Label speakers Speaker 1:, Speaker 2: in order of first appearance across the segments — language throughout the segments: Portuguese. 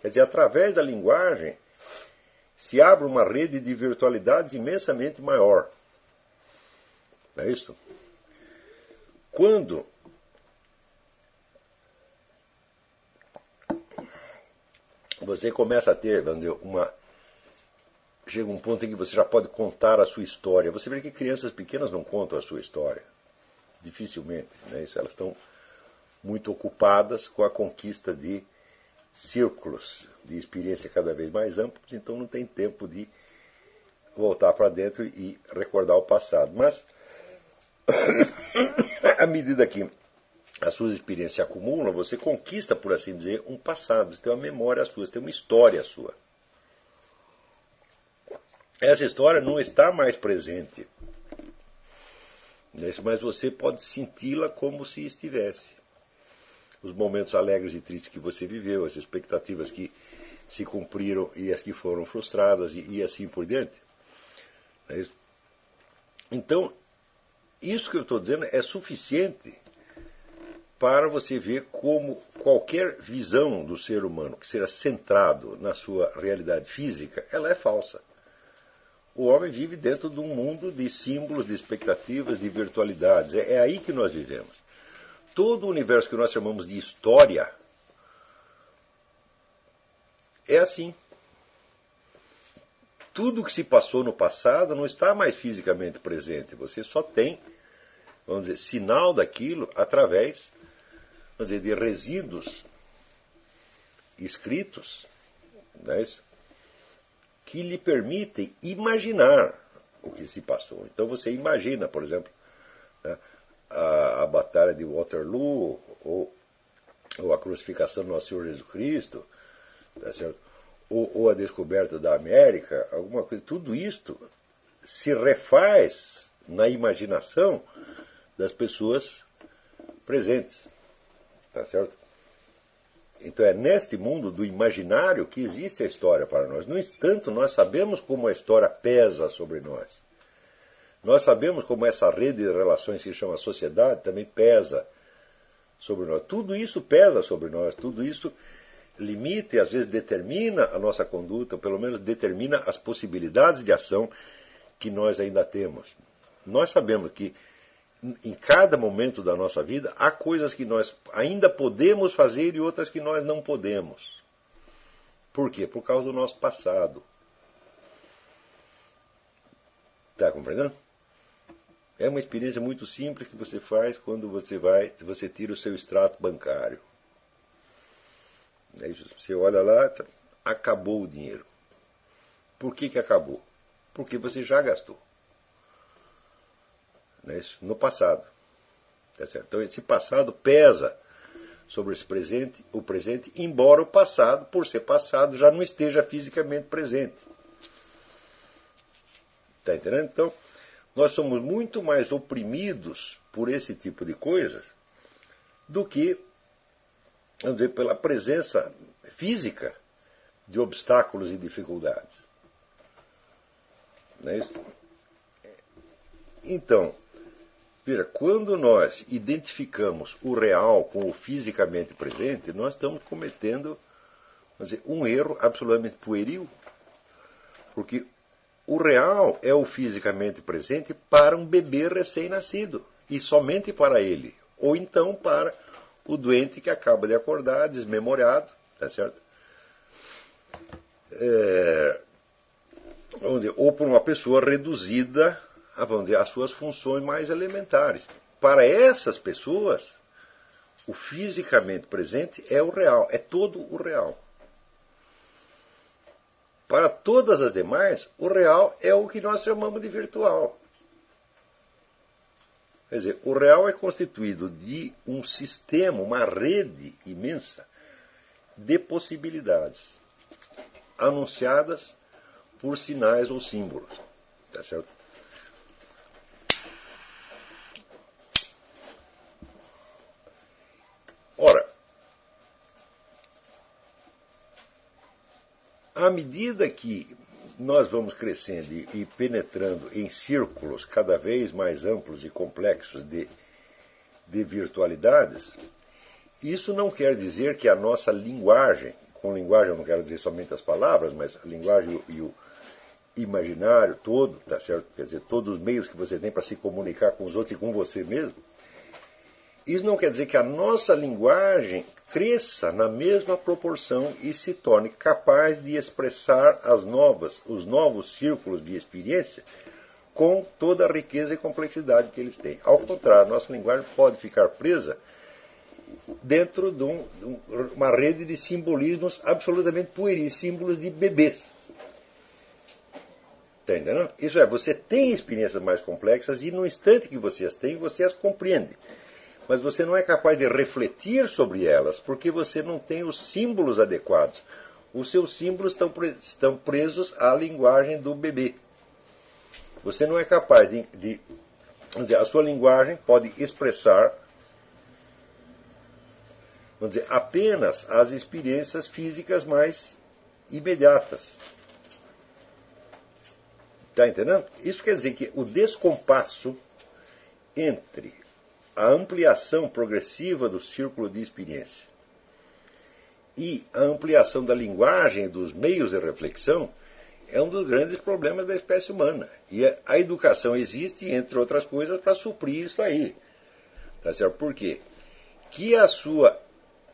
Speaker 1: Quer dizer, através da linguagem se abre uma rede de virtualidades imensamente maior. Não é isso? Quando você começa a ter, vamos dizer, chega um ponto em que você já pode contar a sua história. Você vê que crianças pequenas não contam a sua história. Dificilmente. Né? Isso, elas estão muito ocupadas com a conquista de círculos de experiência cada vez mais amplos, então não tem tempo de voltar para dentro e recordar o passado. Mas, à medida que as suas experiências se acumulam, você conquista, por assim dizer, um passado. Você tem uma memória sua, você tem uma história sua. Essa história não está mais presente, mas você pode senti-la como se estivesse. Os momentos alegres e tristes que você viveu, as expectativas que se cumpriram e as que foram frustradas e assim por diante. Então, isso que eu estou dizendo é suficiente para você ver como qualquer visão do ser humano que seja centrado na sua realidade física, ela é falsa. O homem vive dentro de um mundo de símbolos, de expectativas, de virtualidades. É aí que nós vivemos. Todo o universo que nós chamamos de história é assim. Tudo que se passou no passado não está mais fisicamente presente. Você só tem, vamos dizer, sinal daquilo através, vamos dizer, de resíduos escritos, não é isso? Que lhe permitem imaginar o que se passou. Então você imagina, por exemplo, né, a Batalha de Waterloo, ou a crucificação do nosso Senhor Jesus Cristo, tá certo? Ou a descoberta da América, alguma coisa. Tudo isto se refaz na imaginação das pessoas presentes. Tá certo? Então é neste mundo do imaginário que existe a história para nós. No entanto, nós sabemos como a história pesa sobre nós. Nós sabemos como essa rede de relações que se chama sociedade também pesa sobre nós. Tudo isso pesa sobre nós, tudo isso limita e às vezes determina a nossa conduta, ou pelo menos determina as possibilidades de ação que nós ainda temos. Nós sabemos que em cada momento da nossa vida há coisas que nós ainda podemos fazer e outras que nós não podemos. Por quê? Por causa do nosso passado. Está compreendendo? É uma experiência muito simples que você faz quando você tira o seu extrato bancário. Você olha lá, acabou o dinheiro. Por que acabou? Porque você já gastou. No passado. Tá certo? Então esse passado pesa sobre o presente, embora o passado, por ser passado, já não esteja fisicamente presente. Está entendendo? Então, nós somos muito mais oprimidos por esse tipo de coisas do que, vamos dizer, pela presença física de obstáculos e dificuldades. Não é isso? Então, veja, quando nós identificamos o real com o fisicamente presente, nós estamos cometendo, vamos dizer, um erro absolutamente pueril. Porque o real é o fisicamente presente para um bebê recém-nascido. E somente para ele. Ou então para o doente que acaba de acordar, desmemoriado. Tá certo? Vamos dizer, ou por uma pessoa reduzida vamos dizer, às suas funções mais elementares. Para essas pessoas, o fisicamente presente é o real, é todo o real. Para todas as demais, o real é o que nós chamamos de virtual. Quer dizer, o real é constituído de um sistema, uma rede imensa de possibilidades, anunciadas por sinais ou símbolos. Tá certo? Ora, à medida que nós vamos crescendo e penetrando em círculos cada vez mais amplos e complexos de virtualidades, isso não quer dizer que a nossa linguagem, com linguagem eu não quero dizer somente as palavras, mas a linguagem e o imaginário todo, tá certo? Quer dizer, todos os meios que você tem para se comunicar com os outros e com você mesmo. Isso não quer dizer que a nossa linguagem cresça na mesma proporção e se torne capaz de expressar os novos círculos de experiência com toda a riqueza e complexidade que eles têm. Ao contrário, nossa linguagem pode ficar presa dentro de uma rede de simbolismos absolutamente pueris, símbolos de bebês. Está entendendo? Isso é, você tem experiências mais complexas e no instante que você as tem, você as compreende. Mas você não é capaz de refletir sobre elas porque você não tem os símbolos adequados. Os seus símbolos estão presos à linguagem do bebê. Você não é capaz vamos dizer, a sua linguagem pode expressar, vamos dizer, apenas as experiências físicas mais imediatas. Está entendendo? Isso quer dizer que o descompasso entre a ampliação progressiva do círculo de experiência e a ampliação da linguagem e dos meios de reflexão é um dos grandes problemas da espécie humana. E a educação existe, entre outras coisas, para suprir isso aí. Tá certo? Por quê? Que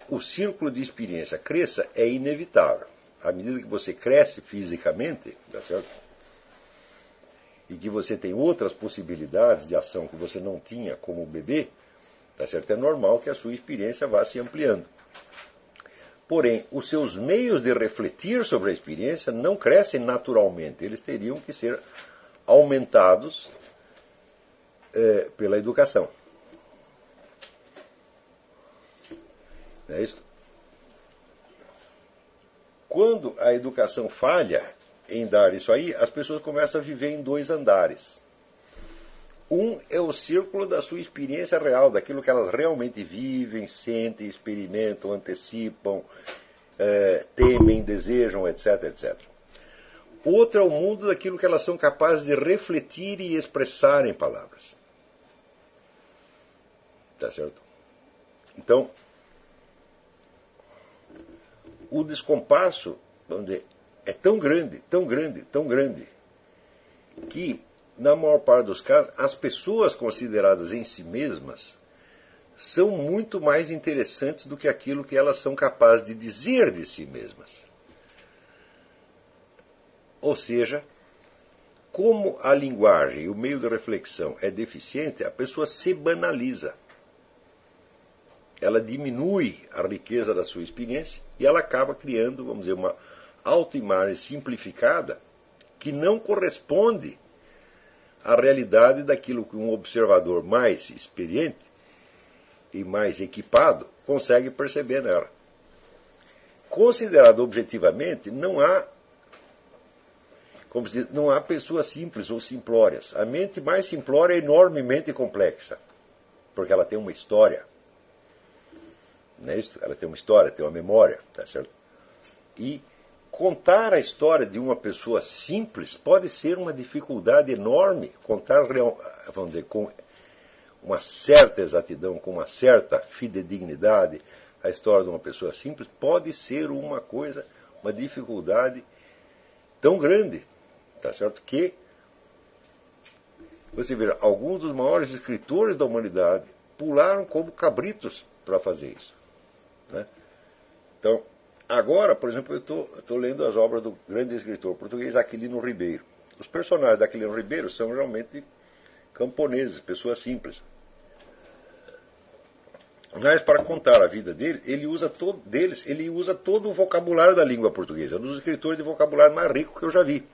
Speaker 1: o círculo de experiência cresça é inevitável. À medida que você cresce fisicamente, tá certo? E que você tem outras possibilidades de ação que você não tinha como bebê, tá certo? É normal que a sua experiência vá se ampliando. Porém, os seus meios de refletir sobre a experiência não crescem naturalmente. Eles teriam que ser aumentados pela educação. Não é isso? Quando a educação falha em dar isso aí, as pessoas começam a viver em dois andares. Um é o círculo da sua experiência real, daquilo que elas realmente vivem, sentem, experimentam, antecipam, temem, desejam, etc, etc. Outro é o mundo daquilo que elas são capazes de refletir e expressar em palavras. Tá certo? Então, o descompasso, vamos dizer, é tão grande, tão grande, tão grande, que, na maior parte dos casos, as pessoas consideradas em si mesmas são muito mais interessantes do que aquilo que elas são capazes de dizer de si mesmas. Ou seja, como a linguagem e o meio de reflexão é deficiente, a pessoa se banaliza. Ela diminui a riqueza da sua experiência e ela acaba criando, vamos dizer, uma autoimagem simplificada que não corresponde à realidade daquilo que um observador mais experiente e mais equipado consegue perceber nela. Considerado objetivamente, não há, como se diz, não há pessoas simples ou simplórias. A mente mais simplória é enormemente complexa, porque ela tem uma história. Não é isso? Ela tem uma história, tem uma memória, tá certo? E contar a história de uma pessoa simples pode ser uma dificuldade enorme. Contar, vamos dizer, com uma certa exatidão, com uma certa fidedignidade, a história de uma pessoa simples pode ser uma dificuldade tão grande, tá certo? Que você vê, alguns dos maiores escritores da humanidade pularam como cabritos para fazer isso, né? Então, agora, por exemplo, eu estou lendo as obras do grande escritor português Aquilino Ribeiro. Os personagens de Aquilino Ribeiro são realmente camponeses, pessoas simples. Mas para contar a vida dele, ele usa todo o vocabulário da língua portuguesa. É um dos escritores de vocabulário mais rico que eu já vi.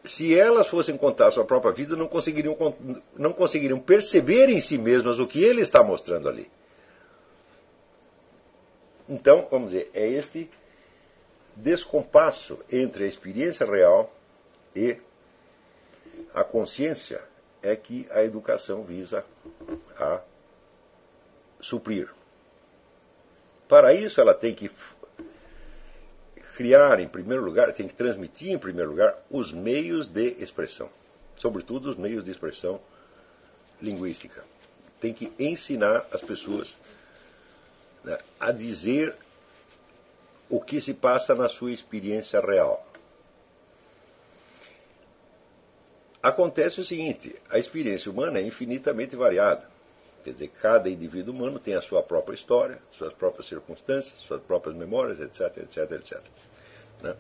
Speaker 1: Se elas fossem contar a sua própria vida, não conseguiriam perceber em si mesmas o que ele está mostrando ali. Então, vamos dizer, é este descompasso entre a experiência real e a consciência é que a educação visa a suprir. Para isso, ela tem que criar, em primeiro lugar, tem que transmitir, em primeiro lugar, os meios de expressão. Sobretudo, os meios de expressão linguística. Tem que ensinar as pessoas, né, a dizer o que se passa na sua experiência real. Acontece o seguinte, a experiência humana é infinitamente variada. Quer dizer, cada indivíduo humano tem a sua própria história, suas próprias circunstâncias, suas próprias memórias, etc, etc, etc. Né?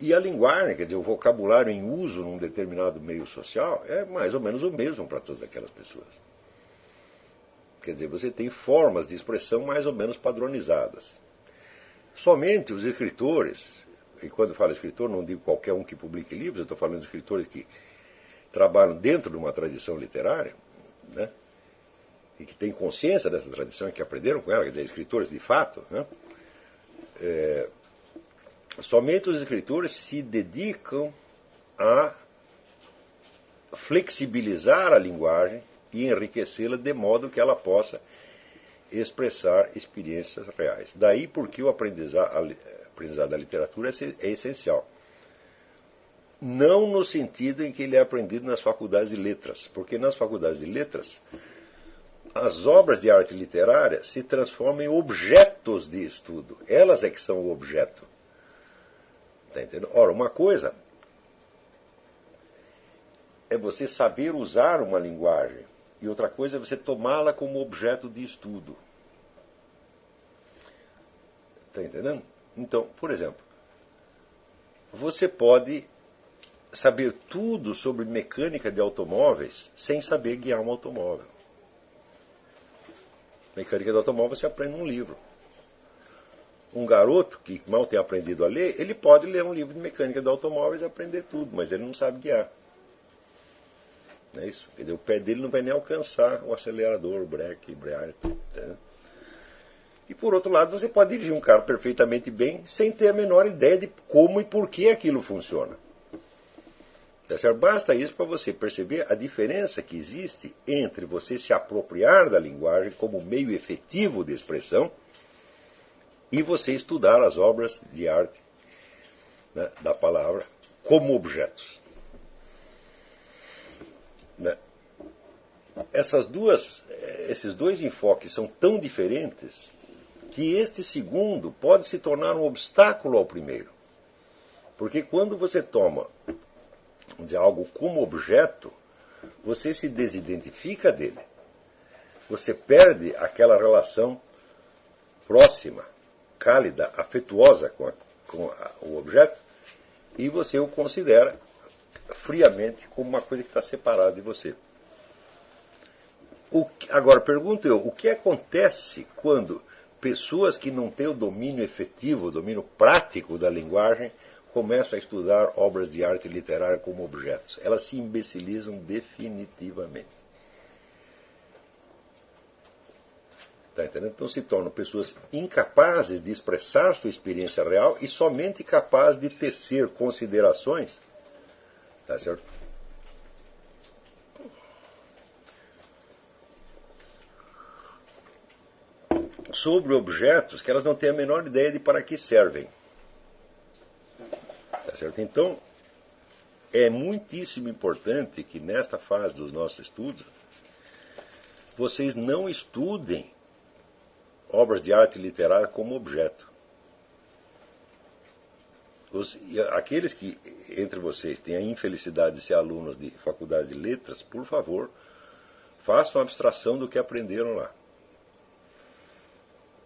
Speaker 1: E a linguagem, quer dizer, o vocabulário em uso num determinado meio social é mais ou menos o mesmo para todas aquelas pessoas. Quer dizer, você tem formas de expressão mais ou menos padronizadas. Somente os escritores, e quando eu falo escritor, não digo qualquer um que publique livros, eu estou falando de escritores que trabalham dentro de uma tradição literária, né, e que têm consciência dessa tradição e que aprenderam com ela, quer dizer, escritores de fato, né, somente os escritores se dedicam a flexibilizar a linguagem e enriquecê-la de modo que ela possa expressar experiências reais. Daí porque o aprendizado da literatura é essencial. Não no sentido em que ele é aprendido nas faculdades de letras, porque nas faculdades de letras as obras de arte literária se transformam em objetos de estudo. Elas é que são o objeto. Tá entendendo? Ora, uma coisa é você saber usar uma linguagem e outra coisa é você tomá-la como objeto de estudo. Está entendendo? Então, por exemplo, você pode saber tudo sobre mecânica de automóveis sem saber guiar um automóvel. Mecânica de automóvel você aprende num livro. Um garoto que mal tem aprendido a ler, ele pode ler um livro de mecânica de automóveis e aprender tudo, mas ele não sabe guiar. Não é isso? Quer dizer, o pé dele não vai nem alcançar o acelerador, o breque, embreagem, tudo. Tá? E por outro lado, você pode dirigir um carro perfeitamente bem sem ter a menor ideia de como e por que aquilo funciona. Tá certo? Basta isso para você perceber a diferença que existe entre você se apropriar da linguagem como meio efetivo de expressão e você estudar as obras de arte, né, da palavra como objetos. Né? Esses dois enfoques são tão diferentes que este segundo pode se tornar um obstáculo ao primeiro. Porque quando você toma de algo como objeto, você se desidentifica dele. Você perde aquela relação próxima, cálida, afetuosa com o objeto e você o considera friamente como uma coisa que está separada de você. Agora, pergunto eu, o que acontece quando pessoas que não têm o domínio efetivo, o domínio prático da linguagem, começam a estudar obras de arte literária como objetos? Elas se imbecilizam definitivamente. Tá entendendo? Então se tornam pessoas incapazes de expressar sua experiência real e somente capazes de tecer considerações, tá certo? Sobre objetos que elas não têm a menor ideia de para que servem. Tá certo? Então, é muitíssimo importante que nesta fase dos nossos estudos vocês não estudem obras de arte literária como objeto. Aqueles que entre vocês têm a infelicidade de ser alunos de faculdade de letras, por favor, façam abstração do que aprenderam lá.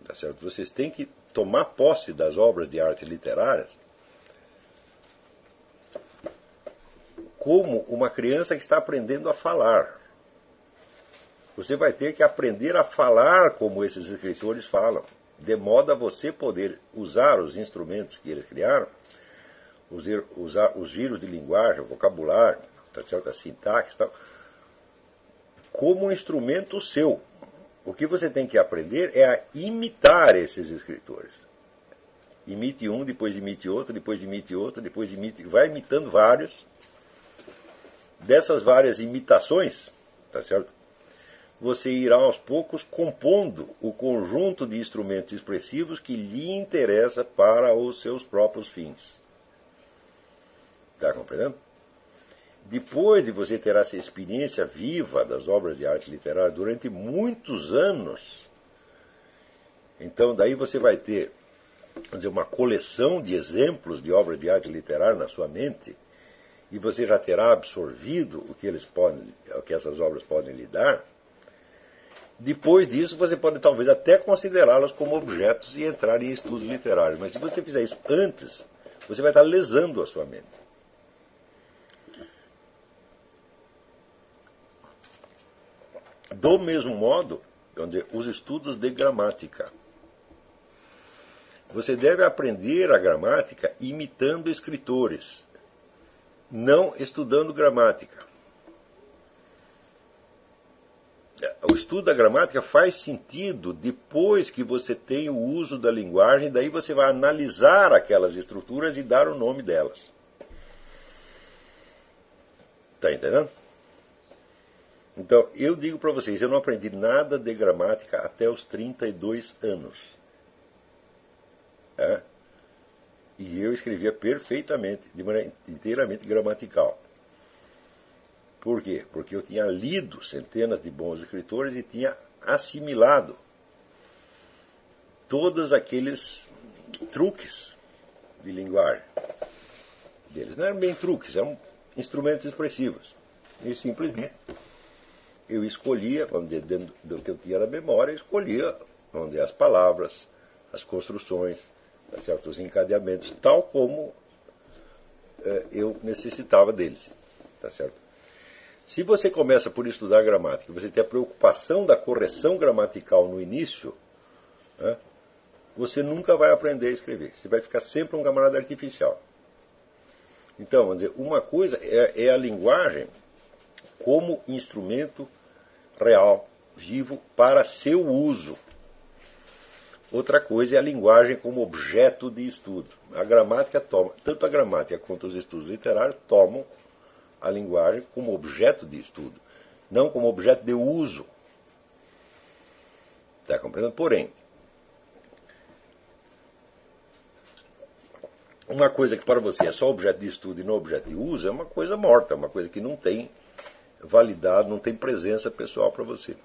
Speaker 1: Tá certo? Vocês têm que tomar posse das obras de arte literárias como uma criança que está aprendendo a falar. Você vai ter que aprender a falar como esses escritores falam, de modo a você poder usar os instrumentos que eles criaram, usar os giros de linguagem, o vocabulário, tá certo? A sintaxe, tal, como um instrumento seu. O que você tem que aprender é a imitar esses escritores. Imite um, depois imite outro, depois imite outro, depois imite... Vai imitando vários. Dessas várias imitações, tá certo? Você irá aos poucos compondo o conjunto de instrumentos expressivos que lhe interessa para os seus próprios fins. Está compreendendo? Depois de você ter essa experiência viva das obras de arte literária durante muitos anos, Então, daí você vai ter, vamos dizer, uma coleção de exemplos de obras de arte literária na sua mente, e você já terá absorvido o que essas obras podem lhe dar. Depois disso, você pode talvez até considerá-las como objetos e entrar em estudos literários. Mas se você fizer isso antes, você vai estar lesando a sua mente. Do mesmo modo, os estudos de gramática. Você deve aprender a gramática imitando escritores, não estudando gramática. O estudo da gramática faz sentido depois que você tem o uso da linguagem, daí você vai analisar aquelas estruturas e dar o nome delas. Está entendendo? Então, eu digo para vocês, eu não aprendi nada de gramática até os 32 anos. E eu escrevia perfeitamente, de maneira inteiramente gramatical. Por quê? Porque eu tinha lido centenas de bons escritores e tinha assimilado todos aqueles truques de linguagem deles. Não eram bem truques, eram instrumentos expressivos. E simplesmente eu escolhia, vamos dizer, dentro do que eu tinha na memória, eu escolhia, vamos dizer, as palavras, as construções, certos encadeamentos, tal como eu necessitava deles. Tá certo? Se você começa por estudar gramática, você tem a preocupação da correção gramatical no início, você nunca vai aprender a escrever. Você vai ficar sempre um camarada artificial. Então, vamos dizer, uma coisa é a linguagem como instrumento real, vivo, para seu uso. Outra coisa é a linguagem como objeto de estudo. A gramática toma, tanto a gramática quanto os estudos literários tomam a linguagem como objeto de estudo, não como objeto de uso. Está compreendendo? Porém, uma coisa que para você é só objeto de estudo e não objeto de uso é uma coisa morta, uma coisa que não tem validade, não tem presença pessoal para você.